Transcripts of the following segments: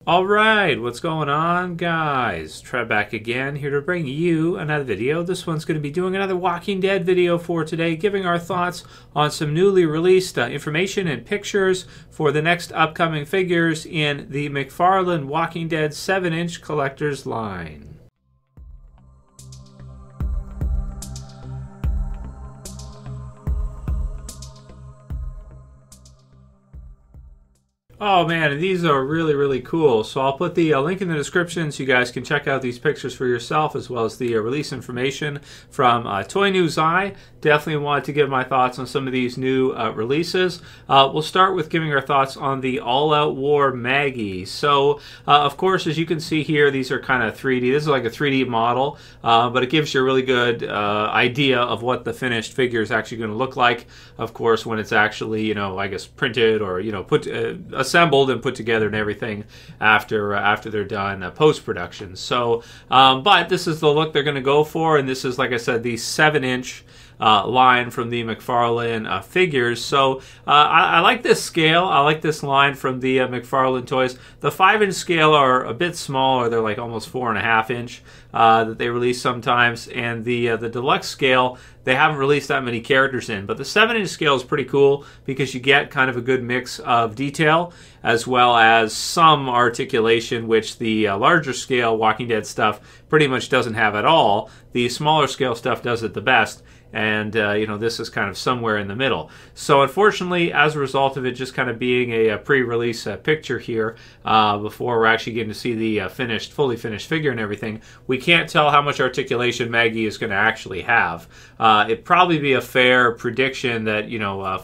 Alright, what's going on, guys? Trev back again, here to bring you another video. This one's going to be doing another Walking Dead video for today, giving our thoughts on some newly released information and pictures for the next upcoming figures in the Mcfarlane Walking Dead 7-inch collector's line. Oh man, these are really cool. So I'll put the link in the description so you guys can check out these pictures for yourself, as well as the release information from Toy News Eye. Definitely wanted to give my thoughts on some of these new releases. We'll start with giving our thoughts on the All Out War Maggie. So of course, as you can see here, these are kind of 3D. This is like a 3D model, but it gives you a really good idea of what the finished figure is actually going to look like. Of course, when it's actually, I guess printed or, put assembled and put together and everything after they're done post-production. So, but this is the look they're going to go for, and this is, like I said, the 7-inch line from the Mcfarlane figures. So I like this scale. I like this line from the Mcfarlane toys. The 5-inch scale are a bit smaller. They're like almost 4.5 inch that they release sometimes, and the deluxe scale they haven't released that many characters in. But the 7-inch scale is pretty cool because you get kind of a good mix of detail as well as some articulation, which the larger scale Walking Dead stuff pretty much doesn't have at all. The smaller scale stuff does it the best. And, this is kind of somewhere in the middle. So, unfortunately, as a result of it just kind of being a pre-release picture here, before we're actually getting to see the fully finished figure and everything, we can't tell how much articulation Maggie is going to actually have. It'd probably be a fair prediction that,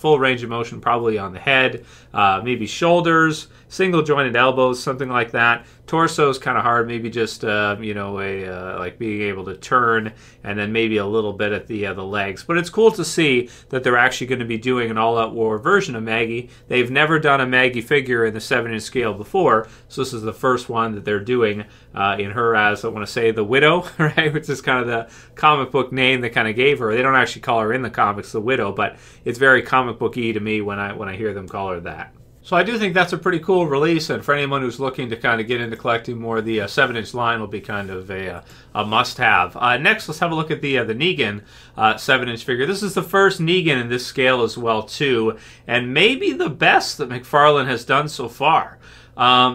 full range of motion probably on the head, maybe shoulders, single-jointed elbows, something like that. Torso is kind of hard, maybe just, like being able to turn, and then maybe a little bit at the legs. But it's cool to see that they're actually going to be doing an all-out war version of Maggie. They've never done a Maggie figure in the 7-inch scale before, so this is the first one that they're doing in her as, I want to say, the Widow, right? Which is kind of the comic book name they kind of gave her. They don't actually call her in the comics the Widow, but it's very comic book-y to me when I hear them call her that. So I do think that's a pretty cool release, and for anyone who's looking to kind of get into collecting more, the 7-inch line will be kind of a must-have. Next, let's have a look at the Negan 7-inch figure. This is the first Negan in this scale as well, too, and maybe the best that Mcfarlane has done so far.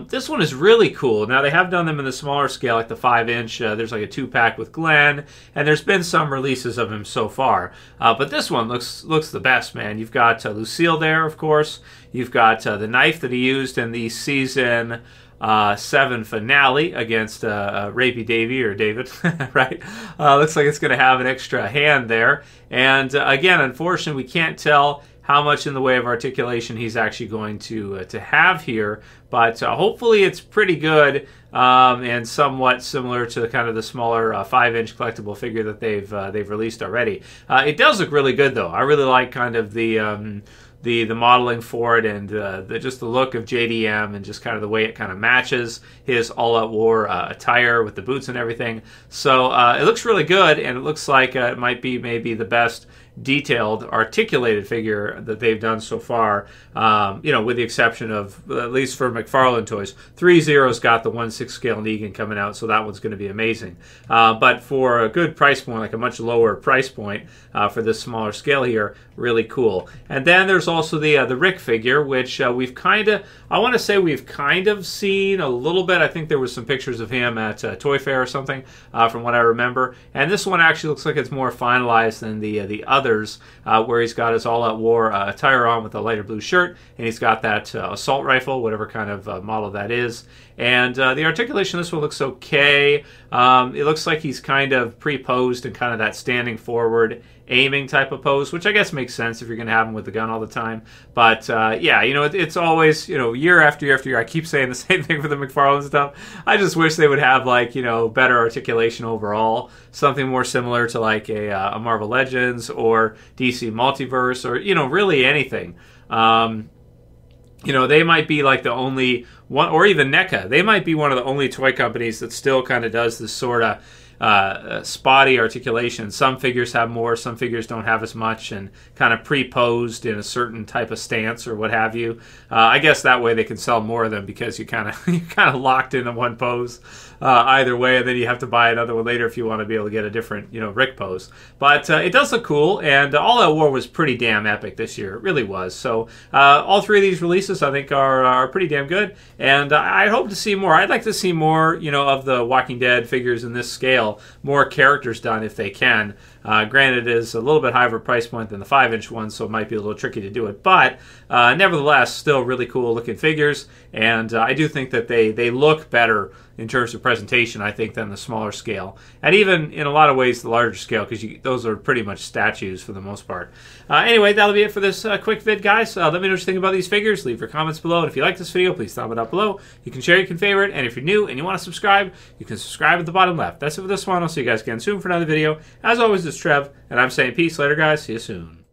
This one is really cool. Now, they have done them in the smaller scale, like the 5-inch. There's like a 2-pack with Glenn, and there's been some releases of him so far. But this one looks the best, man. You've got Lucille there, of course. You've got the knife that he used in the season 7 finale against Rapey Davey or David, right? Looks like it's going to have an extra hand there. And again, unfortunately, we can't tell how much in the way of articulation he's actually going to have here, but hopefully it's pretty good and somewhat similar to kind of the smaller 5-inch collectible figure that they've released already. It does look really good, though. I really like kind of the modeling for it, and just the look of JDM, and just kind of the way it kind of matches his all-out war attire with the boots and everything. So it looks really good, and it looks like it might be maybe the best detailed, articulated figure that they've done so far, with the exception of, at least for Mcfarlane toys, 3-0's got the 1/6 scale Negan coming out, so that one's going to be amazing. But for a good price point, like a much lower price point for this smaller scale here, really cool. And then there's also the Rick figure, which we've kind of seen a little bit. I think there was some pictures of him at Toy Fair or something, from what I remember. And this one actually looks like it's more finalized than the others, where he's got his all-out war attire on with a lighter blue shirt, and he's got that assault rifle, whatever kind of model that is. And the articulation of this one looks okay. It looks like he's kind of pre-posed in kind of that standing forward aiming type of pose, which I guess makes sense if you're going to have him with the gun all the time. But yeah, it's always, year after year after year, I keep saying the same thing for the Mcfarlane stuff. I just wish they would have better articulation overall, something more similar to like a Marvel Legends or DC Multiverse, or really anything. They might be like the only one, or even NECA. They might be one of the only toy companies that still kind of does this sort of spotty articulation. Some figures have more, some figures don't have as much, and kind of pre-posed in a certain type of stance or what have you. I guess that way they can sell more of them because you're kind of locked into one pose either way, and then you have to buy another one later if you want to be able to get a different, Rick pose. But it does look cool, and All Out War was pretty damn epic this year. It really was. So all three of these releases I think are pretty damn good, and I hope to see more. I'd like to see more, of the Walking Dead figures in this scale, more characters done if they can. Granted, it is a little bit higher of a price point than the 5-inch one, so it might be a little tricky to do it. But nevertheless, still really cool looking figures, and I do think that they look better in terms of presentation, I think, than the smaller scale. And even, in a lot of ways, the larger scale, because those are pretty much statues for the most part. Anyway, that'll be it for this quick vid, guys. Let me know what you think about these figures. Leave your comments below. And if you like this video, please thumb it up below. You can share, you can favorite. And if you're new and you want to subscribe, you can subscribe at the bottom left. That's it for this one. I'll see you guys again soon for another video. As always, this is Trev, and I'm saying peace. Later, guys. See you soon.